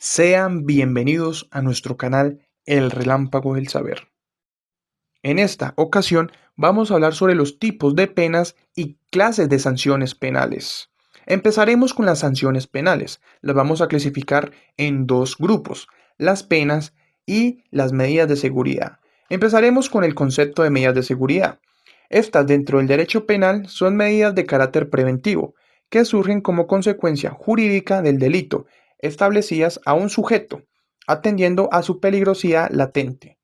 Sean bienvenidos a nuestro canal El Relámpago del Saber. En esta ocasión vamos a hablar sobre los tipos de penas y clases de sanciones penales. Empezaremos con las sanciones penales. Las vamos a clasificar en dos grupos, las penas y las medidas de seguridad. Empezaremos con el concepto de medidas de seguridad. Estas dentro del derecho penal son medidas de carácter preventivo que surgen como consecuencia jurídica del delito establecidas a un sujeto, atendiendo a su peligrosidad latente.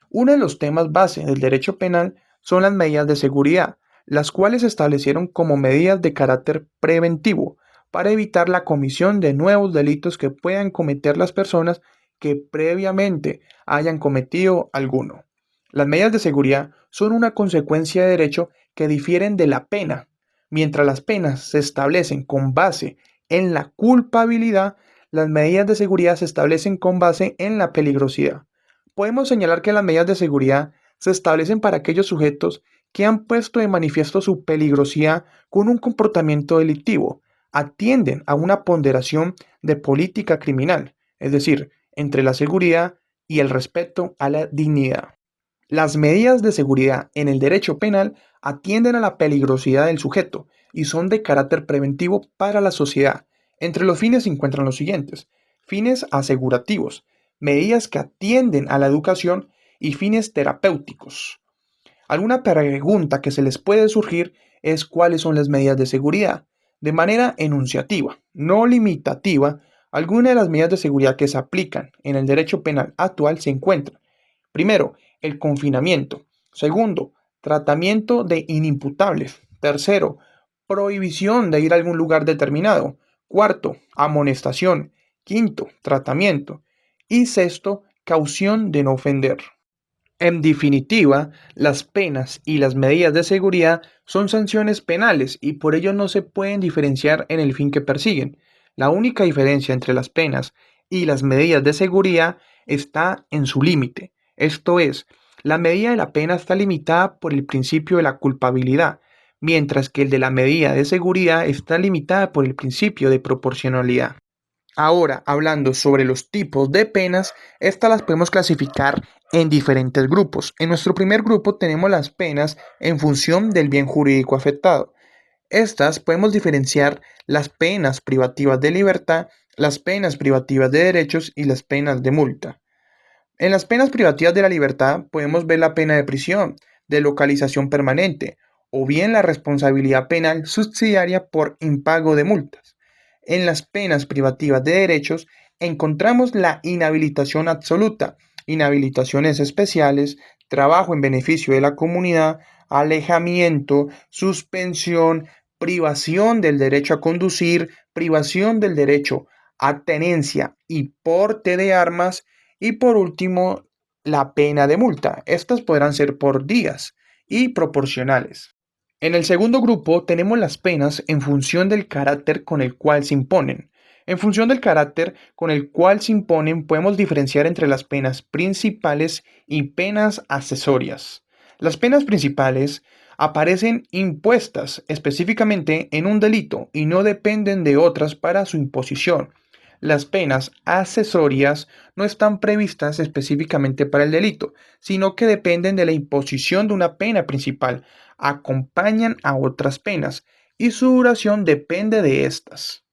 Uno de los temas base del derecho penal son las medidas de seguridad, las cuales se establecieron como medidas de carácter preventivo para evitar la comisión de nuevos delitos que puedan cometer las personas que previamente hayan cometido alguno. Las medidas de seguridad son una consecuencia de derecho que difieren de la pena. Mientras las penas se establecen con base en la culpabilidad, las medidas de seguridad se establecen con base en la peligrosidad. Podemos señalar que las medidas de seguridad se establecen para aquellos sujetos que han puesto de manifiesto su peligrosidad con un comportamiento delictivo, atienden a una ponderación de política criminal, es decir, entre la seguridad y el respeto a la dignidad. Las medidas de seguridad en el derecho penal atienden a la peligrosidad del sujeto y son de carácter preventivo para la sociedad. Entre los fines se encuentran los siguientes: fines asegurativos, medidas que atienden a la educación y fines terapéuticos. Alguna pregunta que se les puede surgir es cuáles son las medidas de seguridad. De manera enunciativa, no limitativa, algunas de las medidas de seguridad que se aplican en el derecho penal actual se encuentran: primero, el confinamiento; segundo, tratamiento de inimputables; tercero, prohibición de ir a algún lugar determinado; cuarto, amonestación; quinto, tratamiento; y sexto, caución de no ofender. En definitiva, las penas y las medidas de seguridad son sanciones penales y por ello no se pueden diferenciar en el fin que persiguen. La única diferencia entre las penas y las medidas de seguridad está en su límite. Esto es, la medida de la pena está limitada por el principio de la culpabilidad, mientras que el de la medida de seguridad está limitada por el principio de proporcionalidad. Ahora, hablando sobre los tipos de penas, estas las podemos clasificar en diferentes grupos. En nuestro primer grupo tenemos las penas en función del bien jurídico afectado. Estas podemos diferenciar las penas privativas de libertad, las penas privativas de derechos y las penas de multa. En las penas privativas de la libertad podemos ver la pena de prisión, de localización permanente, o bien la responsabilidad penal subsidiaria por impago de multas. En las penas privativas de derechos encontramos la inhabilitación absoluta, inhabilitaciones especiales, trabajo en beneficio de la comunidad, alejamiento, suspensión, privación del derecho a conducir, privación del derecho a tenencia y porte de armas, y por último, la pena de multa. Estas podrán ser por días y proporcionales. En el segundo grupo tenemos las penas en función del carácter con el cual se imponen. En función del carácter con el cual se imponen, podemos diferenciar entre las penas principales y penas accesorias. Las penas principales aparecen impuestas específicamente en un delito y no dependen de otras para su imposición. Las penas accesorias no están previstas específicamente para el delito, sino que dependen de la imposición de una pena principal, acompañan a otras penas y su duración depende de estas.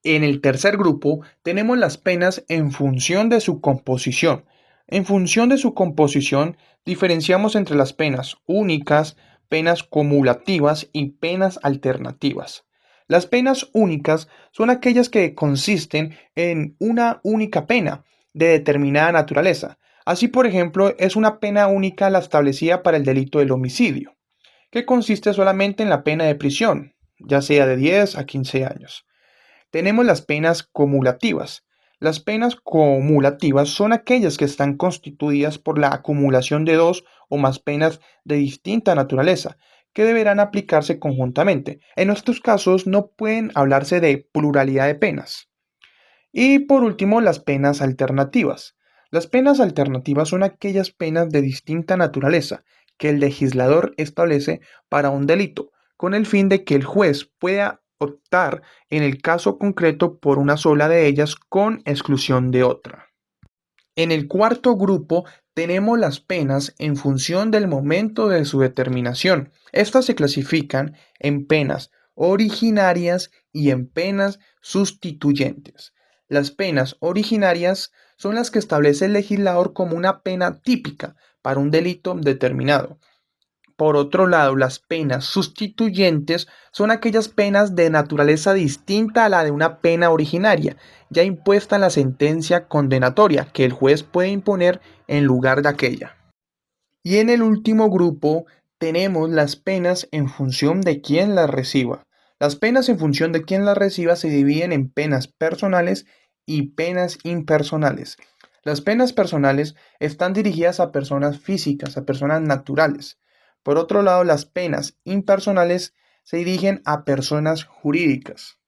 En el tercer grupo tenemos las penas en función de su composición. En función de su composición diferenciamos entre las penas únicas, penas cumulativas y penas alternativas. Las penas únicas son aquellas que consisten en una única pena de determinada naturaleza. Así, por ejemplo, es una pena única la establecida para el delito del homicidio, que consiste solamente en la pena de prisión, ya sea de 10 a 15 años. Tenemos las penas cumulativas. Las penas cumulativas son aquellas que están constituidas por la acumulación de dos o más penas de distinta naturaleza, que deberán aplicarse conjuntamente. En estos casos no pueden hablarse de pluralidad de penas. Y por último, las penas alternativas. Las penas alternativas son aquellas penas de distinta naturaleza que el legislador establece para un delito, con el fin de que el juez pueda optar en el caso concreto por una sola de ellas con exclusión de otra. En el cuarto grupo tenemos las penas en función del momento de su determinación. Estas se clasifican en penas originarias y en penas sustituyentes. Las penas originarias son las que establece el legislador como una pena típica para un delito determinado. Por otro lado, las penas sustituyentes son aquellas penas de naturaleza distinta a la de una pena originaria, ya impuesta en la sentencia condenatoria que el juez puede imponer en lugar de aquella. Y en el último grupo tenemos las penas en función de quién las reciba. Las penas en función de quién las reciba se dividen en penas personales y penas impersonales. Las penas personales están dirigidas a personas físicas, a personas naturales. Por otro lado, las penas impersonales se dirigen a personas jurídicas.